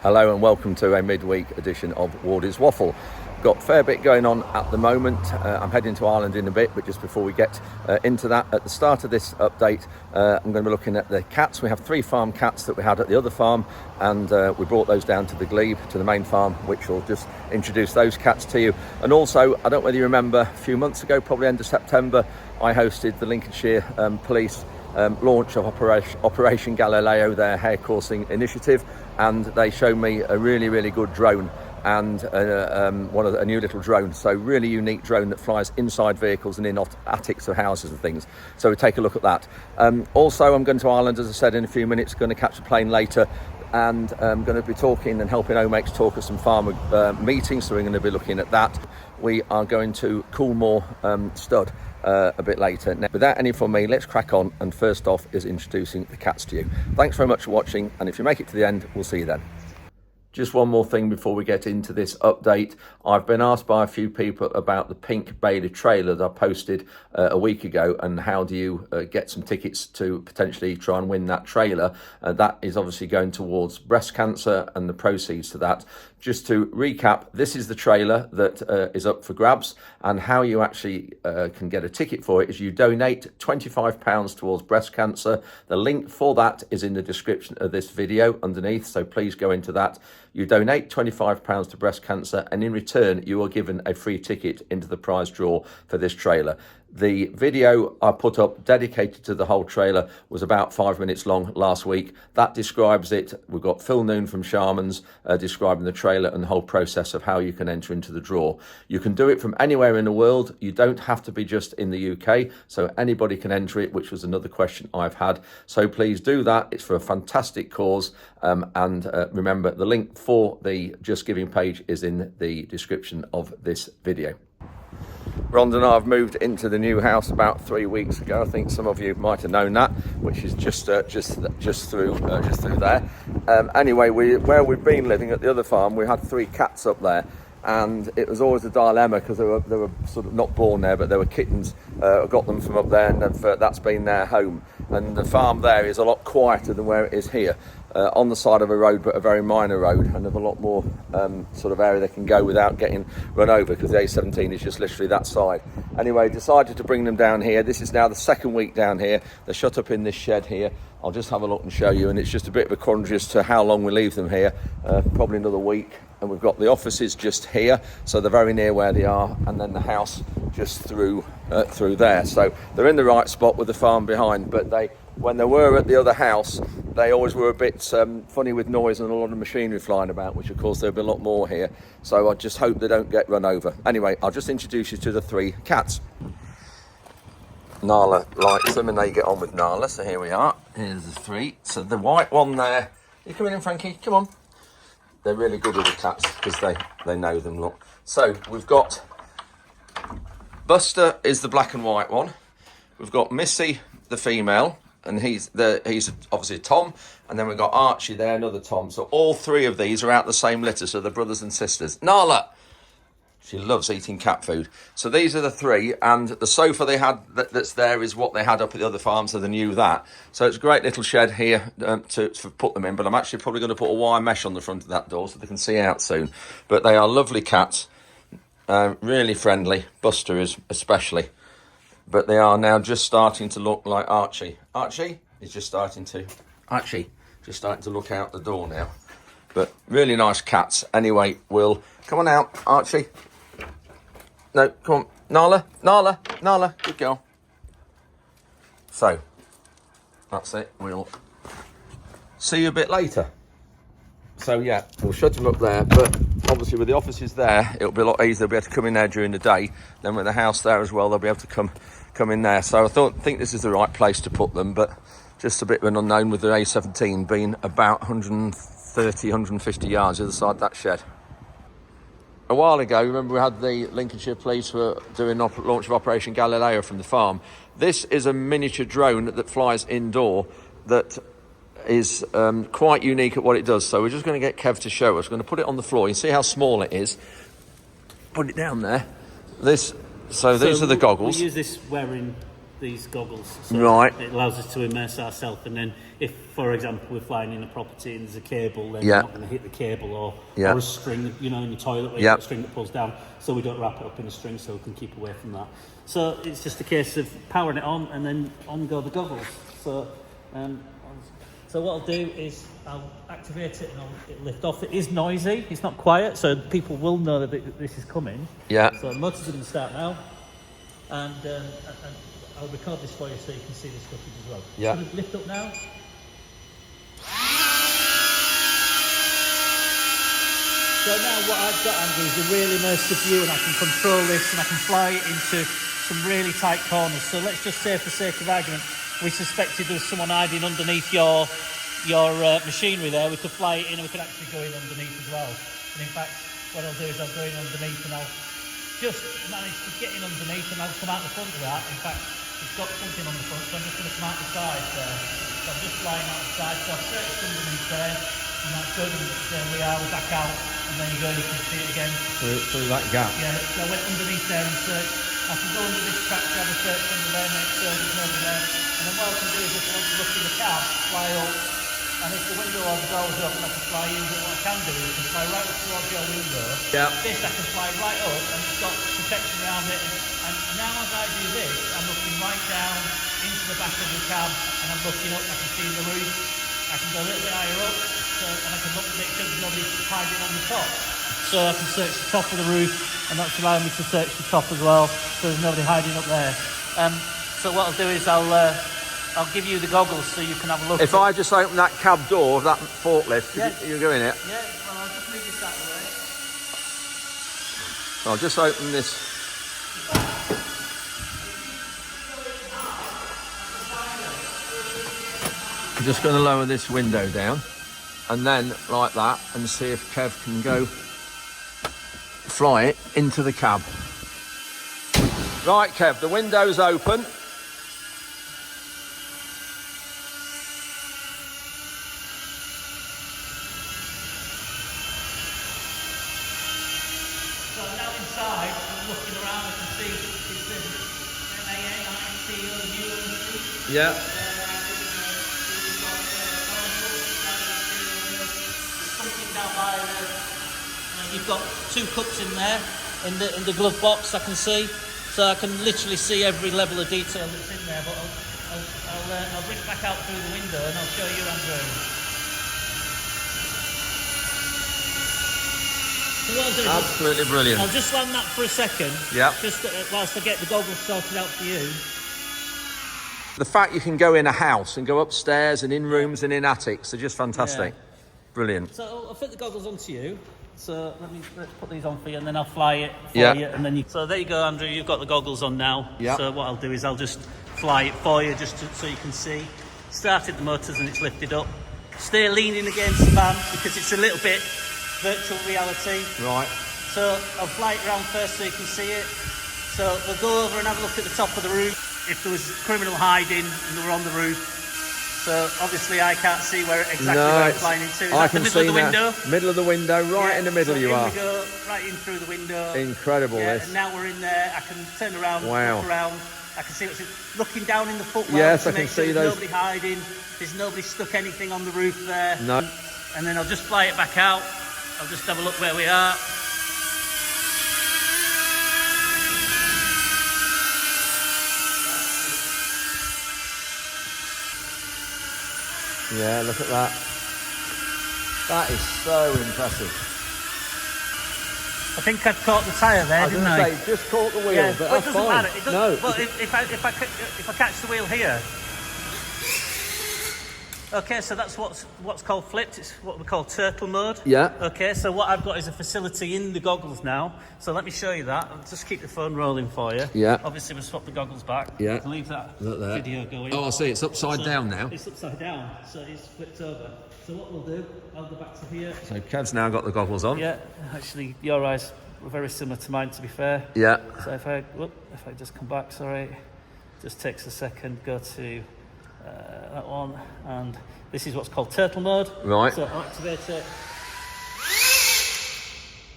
Hello and welcome to a midweek edition of Wardy's Waffle. Got a fair bit going on at the moment. I'm heading to Ireland in a bit, but just before we get into that, at the start of this update, I'm going to be looking at the cats. We have 3 farm cats that we had at the other farm, and we brought those down to the glebe, to the main farm, which will just introduce those cats to you. And also, I don't know whether you remember, a few months ago, probably end of September, I hosted the Lincolnshire Police launch of Operation Galileo, their hare coursing initiative, and they showed me a really good drone and a new little drone. So really unique drone that flies inside vehicles and in attics of houses and things. So we'll take a look at that. Also, I'm going to Ireland, as I said, in a few minutes. Going to catch a plane later, and I'm going to be talking and helping Omex talk at some farmer meetings. So we're going to be looking at that. We are going to Coolmore Stud a bit later. Now, without any from me, let's crack on, and first off is introducing the cats to you. Thanks very much for watching, and if you make it to the end, we'll see you then. Just one more thing before we get into this update. I've been asked by a few people about the pink Bailey trailer that I posted a week ago, and how do you get some tickets to potentially try and win that trailer. That is obviously going towards breast cancer and the proceeds to that. Just to recap, this is the trailer that is up for grabs, and how you actually can get a ticket for it is you donate £25 towards breast cancer. The link for that is in the description of this video underneath, so please go into that. You donate £25 to breast cancer, and in return you are given a free ticket into the prize draw for this trailer. The video I put up dedicated to the whole trailer was about 5 minutes long last week. That describes it. We've got Phil Noon from Sharman's describing the trailer and the whole process of how you can enter into the draw. You can do it from anywhere in the world. You don't have to be just in the UK, so anybody can enter it, which was another question I've had. So please do that. It's for a fantastic cause. And remember, the link for the Just Giving page is in the description of this video. Rhonda and I have moved into the new house about 3 weeks ago. I think some of you might have known that, which is just through there. Anyway, where we've been living at the other farm, we had 3 cats up there, and it was always a dilemma because they were sort of not born there, but they were kittens. I got them from up there, and that's been their home. And the farm there is a lot quieter than where it is here. On the side of a road, but a very minor road, and have a lot more sort of area they can go without getting run over, because the A17 is just literally that side. Anyway, decided to bring them down here. This is now the 2nd week down here. They're shut up in this shed here. I'll just have a look and show you, and it's just a bit of a quandary as to how long we leave them here. Probably another week. And we've got the offices just here, so they're very near where they are, and then the house just through there. So they're in the right spot with the farm behind, but when they were at the other house, they always were a bit funny with noise and a lot of machinery flying about, which of course there'll be a lot more here. So I just hope they don't get run over. Anyway, I'll just introduce you to the 3 cats. Nala likes them, and they get on with Nala, so here we are. Here's the 3. So the white one there, you coming in, Frankie? Come on. They're really good with the cats because they know them, look. So we've got Buster is the black and white one. We've got Missy, the female, and he's obviously a Tom. And then we've got Archie there, another Tom. So all 3 of these are out the same litter, so they're brothers and sisters. Nala! She loves eating cat food. So these are the 3, and the sofa they had that's there is what they had up at the other farm, so they knew that. So it's a great little shed here to put them in, but I'm actually probably going to put a wire mesh on the front of that door so they can see out soon. But they are lovely cats, really friendly, Buster is especially. But they are now just starting to look like Archie. Archie is just starting to look out the door now. But really nice cats. Anyway, we'll come on out, Archie. No, come on. Nala, good girl. So, that's it. We'll see you a bit later. So, yeah, we'll shut them up there. But obviously with the offices there, it'll be a lot easier. They'll be able to come in there during the day. Then with the house there as well, they'll be able to come in there. So I think this is the right place to put them. But just a bit of an unknown with the A17 being about 130, 150 yards the other side of that shed. A while ago, remember we had the Lincolnshire Police were doing launch of Operation Galileo from the farm. This is a miniature drone that flies indoor that is quite unique at what it does. So we're just going to get Kev to show us. We're going to put it on the floor. You see how small it is? Put it down there. So these are the goggles. We use this wearing these goggles. So right. It allows us to immerse ourselves, and then if, for example, we're flying in a property and there's a cable, then Yeah. we're not going to hit the cable or a string, you know, in your toilet where you've got a string that pulls down, so we don't wrap it up in a string so we can keep away from that. So it's just a case of powering it on and then on go the goggles. So what I'll do is I'll activate it and it'll lift off. It is noisy, it's not quiet, so people will know that this is coming. Yeah. So the motors are going to start now, and I'll record this for you so you can see the footage as well. Yeah. It's going to lift up now. So now what I've got, Andrew, is a really immersive view, and I can control this and I can fly it into some really tight corners. So let's just say, for sake of argument, we suspected there was someone hiding underneath your machinery there. We could fly it in and we could actually go in underneath as well. And in fact, what I'll do is I'll go in underneath and I'll just manage to get in underneath and I'll come out the front of that. In fact, it's got something on the front, so I'm just going to come out the side there. So I'm just flying out the side, so I've searched underneath there, and that's good, and there we are, we're back out, and then you go and you can see it again. Through that gap. Yeah, so I went underneath there and searched. I can go under this track to have a search under there, make sure there's nobody there. And then what I can do is, if I want to look in the cab, fly up, and if the window or the door is open, I can fly in. But what I can do is I can fly right up towards your window. Yeah. This I can fly right up, and it's got protection around it. And now as I do this, I'm looking right down into the back of the cab, and I'm looking up. I can see the roof. I can go a little bit higher up, and I can look to make sure there's nobody hiding on the top. So I can search the top of the roof, and that's allowing me to search the top as well, so there's nobody hiding up there. So what I'll do is I'll give you the goggles so you can have a look. If I just open that cab door of that forklift, you go in it? Yeah, well, I'll just move this out of the way. So I'll just open this. I'm just going to lower this window down, and then like that, and see if Kev can go fly it into the cab. Right, Kev, the window's open. So I'm now inside, I'm looking around, I can see it says MAN, Yeah. Something down by you've got 2 cups in there, in the glove box I can see. So I can literally see every level of detail that's in there, but I'll bring it back out through the window and I'll show you, Andrew. So what I'll do is Absolutely brilliant. I'll just land that for a second. Yeah. Just whilst I get the goggles sorted out for you. The fact you can go in a house and go upstairs and in rooms and in attics are just fantastic. Yeah. Brilliant. So I'll fit the goggles onto you. So let's put these on for you, and then I'll fly it for you, and then So there you go, Andrew. You've got the goggles on now. Yeah. So what I'll do is I'll just fly it for you, so you can see. Started the motors and it's lifted up. Stay leaning against the van because it's a little bit virtual reality. Right. So I'll fly it around first so you can see it. So we'll go over and have a look at the top of the roof. If there was a criminal hiding and they were on the roof. So obviously I can't see exactly where I'm flying into. Is that the middle of the window? Middle of the window, right in the middle you are. We go right in through the window. Incredible this. And now we're in there. I can turn around, look around. I can see what's looking down in the footwell. Yes, to I can make sure see there's those. nobody hiding. There's nobody stuck anything on the roof there. No. And then I'll just fly it back out. I'll just have a look where we are. Yeah, look at that. That is so impressive. I think I'd caught the tyre there, didn't I? Say, just caught the wheel, Yeah, but well, it that's doesn't fine. matter. It doesn't, No. well, if I catch the wheel here. Okay, so that's what's called flipped. It's what we call turtle mode. Yeah. Okay, so what I've got is a facility in the goggles now. So let me show you that. I'll just keep the phone rolling for you. Yeah. Obviously, we'll swap the goggles back. Yeah. Leave that Look there. video going. Oh, I see. It's upside down now. It's upside down, so it's flipped over. So what we'll do, I'll go back to here. So Kev's now got the goggles on. Yeah, actually, your eyes were very similar to mine, to be fair. Yeah. So if I just come back, sorry, just takes a second, go to that one, and this is what's called turtle mode. Right. So I'll activate it.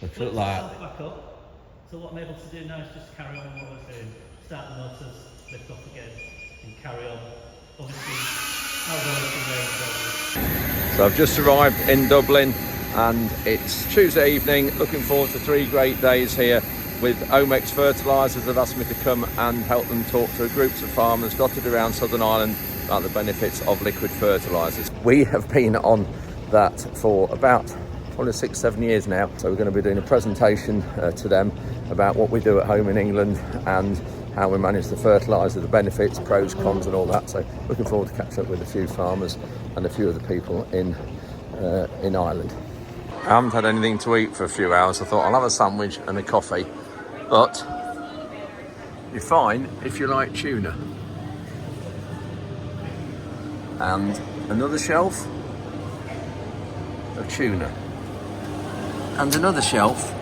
Look at that. Back up. So what I'm able to do now is just carry on what I was doing. Start the motors, lift off again, and carry on. Obviously, So I've just arrived in Dublin and it's Tuesday evening, looking forward to 3 great days here with Omex Fertilisers. They've asked me to come and help them talk to groups of farmers dotted around Southern Ireland about the benefits of liquid fertilisers. We have been on that for about probably 6-7 years now, so we're going to be doing a presentation to them about what we do at home in England and how we manage the fertiliser, the benefits, pros, cons and all that. So looking forward to catch up with a few farmers and a few other people in Ireland. I haven't had anything to eat for a few hours. I thought I'll have a sandwich and a coffee, but you're fine if you like tuna. And another shelf of tuna. And another shelf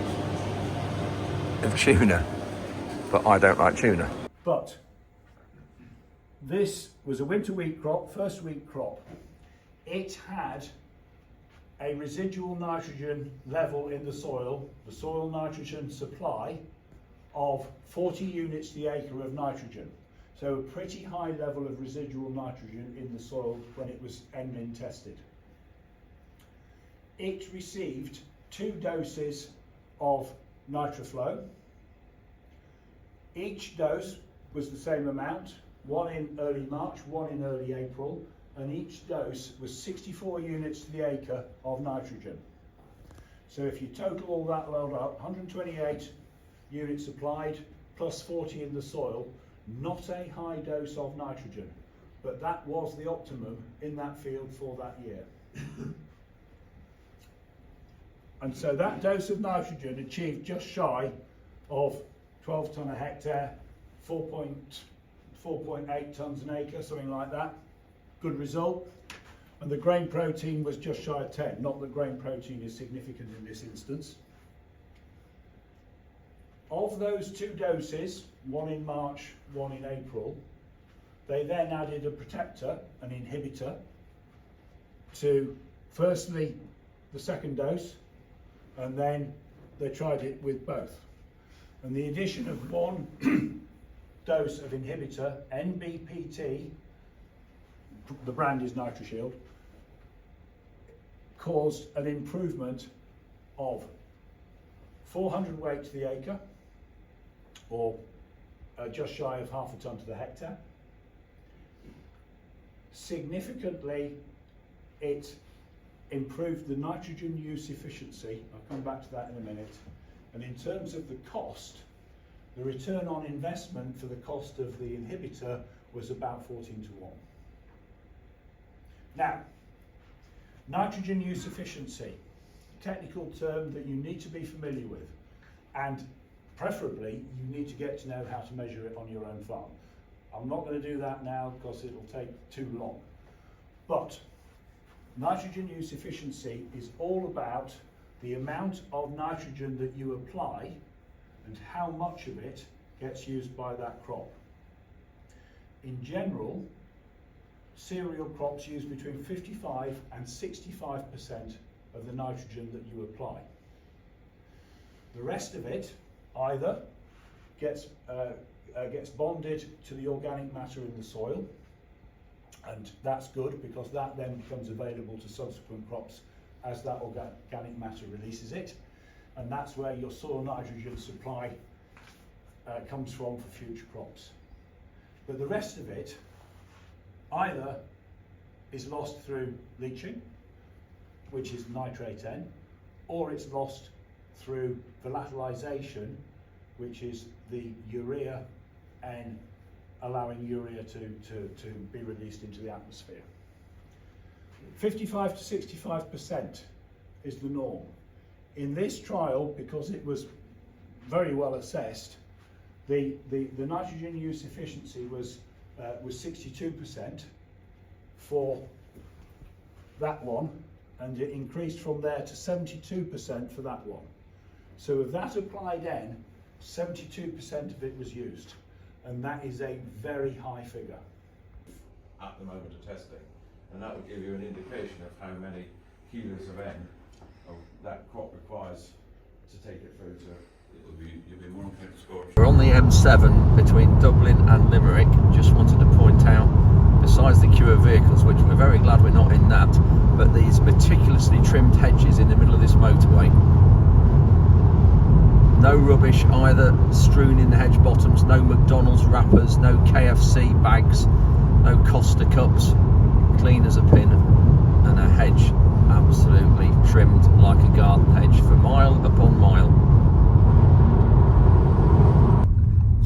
of tuna. But I don't like tuna. But this was a winter wheat crop, first wheat crop. It had a residual nitrogen level in the soil nitrogen supply of 40 units to the acre of nitrogen. So a pretty high level of residual nitrogen in the soil when it was NMIN tested. It received 2 doses of NitroFlow. Each dose was the same amount, one in early March, one in early April, and each dose was 64 units to the acre of nitrogen. So if you total all that load up, 128 units applied plus 40 in the soil, not a high dose of nitrogen, but that was the optimum in that field for that year. And so that dose of nitrogen achieved just shy of 12 tonne a hectare, 4.8 tonnes an acre, something like that. Good result. And the grain protein was just shy of 10. Not that grain protein is significant in this instance. Of those 2 doses, one in March, one in April, they then added a protector, an inhibitor, to firstly the second dose, and then they tried it with both. And the addition of 1 dose of inhibitor, NBPT, the brand is NitroShield, caused an improvement of 400 weight to the acre, or just shy of half a tonne to the hectare. Significantly, it improved the nitrogen use efficiency. I'll come back to that in a minute. And in terms of the cost, the return on investment for the cost of the inhibitor was about 14-1. Now, nitrogen use efficiency, technical term that you need to be familiar with, and preferably you need to get to know how to measure it on your own farm. I'm not going to do that now because it'll take too long. But nitrogen use efficiency is all about the amount of nitrogen that you apply and how much of it gets used by that crop. In general, cereal crops use between 55 and 65% of the nitrogen that you apply. The rest of it either gets bonded to the organic matter in the soil, and that's good because that then becomes available to subsequent crops as that organic matter releases it, and that's where your soil nitrogen supply comes from for future crops. But the rest of it either is lost through leaching, which is nitrate N, or it's lost through volatilization, which is the urea N allowing urea to be released into the atmosphere. 55 to 65% is the norm. In this trial, because it was very well assessed, the nitrogen use efficiency was 62% for that one, and it increased from there to 72% for that one. So with that applied N, 72% of it was used, and that is a very high figure. At the moment of testing, and that would give you an indication of how many kilos of N of that crop requires to take it through to. You'll be more inclined to score. We're on the M7 between Dublin and Limerick. Just wanted to point out, besides the queue of vehicles, which we're very glad we're not in that, but these meticulously trimmed hedges in the middle of this motorway. No rubbish either strewn in the hedge bottoms, no McDonald's wrappers, no KFC bags, no Costa cups, clean as a pin, and a hedge absolutely trimmed like a garden hedge for mile upon mile.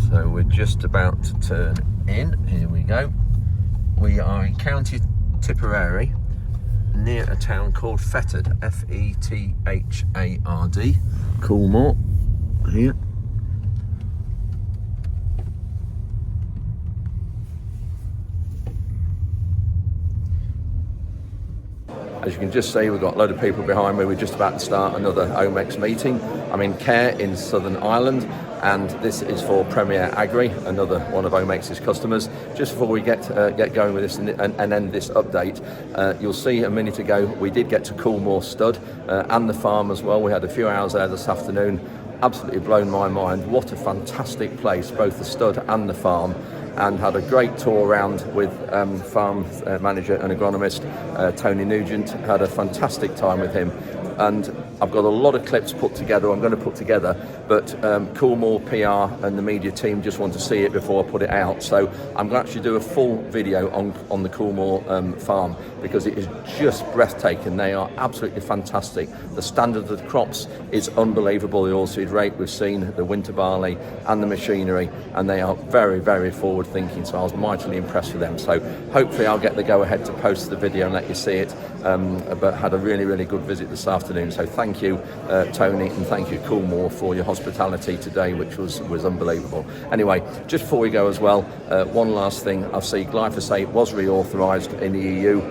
So we're just about to turn in. Here we go. We are in County Tipperary, near a town called Fethard, F-E-T-H-A-R-D, Coolmore, here. As you can just see, we've got a load of people behind me. We're just about to start another Omex meeting. I'm in Care in Southern Ireland, and this is for Premier Agri, another one of Omex's customers. Just before we get going with this and end this update, you'll see a minute ago we did get to Coolmore Stud and the farm as well. We had a few hours there this afternoon. Absolutely blown my mind. What a fantastic place, both the stud and the farm. And had a great tour around with farm manager and agronomist Tony Nugent. Had a fantastic time with him, and I've got a lot of clips put together. I'm going to put together, but Coolmore PR and the media team just want to see it before I put it out. So I'm going to actually do a full video on the Coolmore farm, because it is just breathtaking. They are absolutely fantastic. The standard of the crops is unbelievable. The oilseed rape we've seen, the winter barley and the machinery, and they are very, very forward thinking. So I was mightily impressed with them. So hopefully I'll get the go ahead to post the video and let you see it. But had a really, really good visit this afternoon. So thank you, Tony, and thank you, Coolmore, for your hospitality today, which was unbelievable. Anyway, just before we go as well, one last thing. I see glyphosate was reauthorised in the EU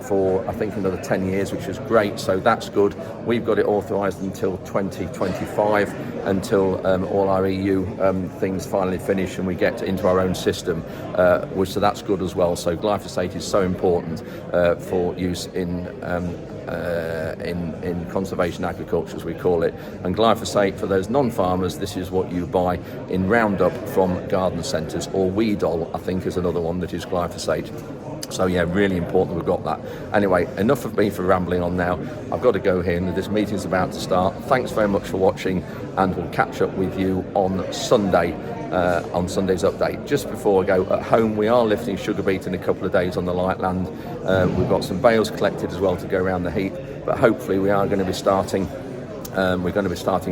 for I think another 10 years, which is great. So that's good. We've got it authorised until 2025, until all our EU things finally finish and we get into our own system, so that's good as well. So glyphosate is so important for use in conservation agriculture, as we call it. And glyphosate, for those non-farmers, this is what you buy in Roundup from garden centres, or Weedol, I think, is another one that is glyphosate. So yeah, really important we've got that. Anyway, enough of me for rambling on now. I've got to go here, and this meeting's about to start. Thanks very much for watching, and we'll catch up with you on Sunday, on Sunday's update. Just before I go, at home we are lifting sugar beet in a couple of days on the light land. We've got some bales collected as well to go around the heat, but hopefully we are going to be starting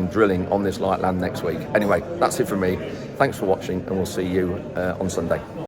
drilling on this light land next week. Anyway, that's it from me. Thanks for watching, and we'll see you on Sunday.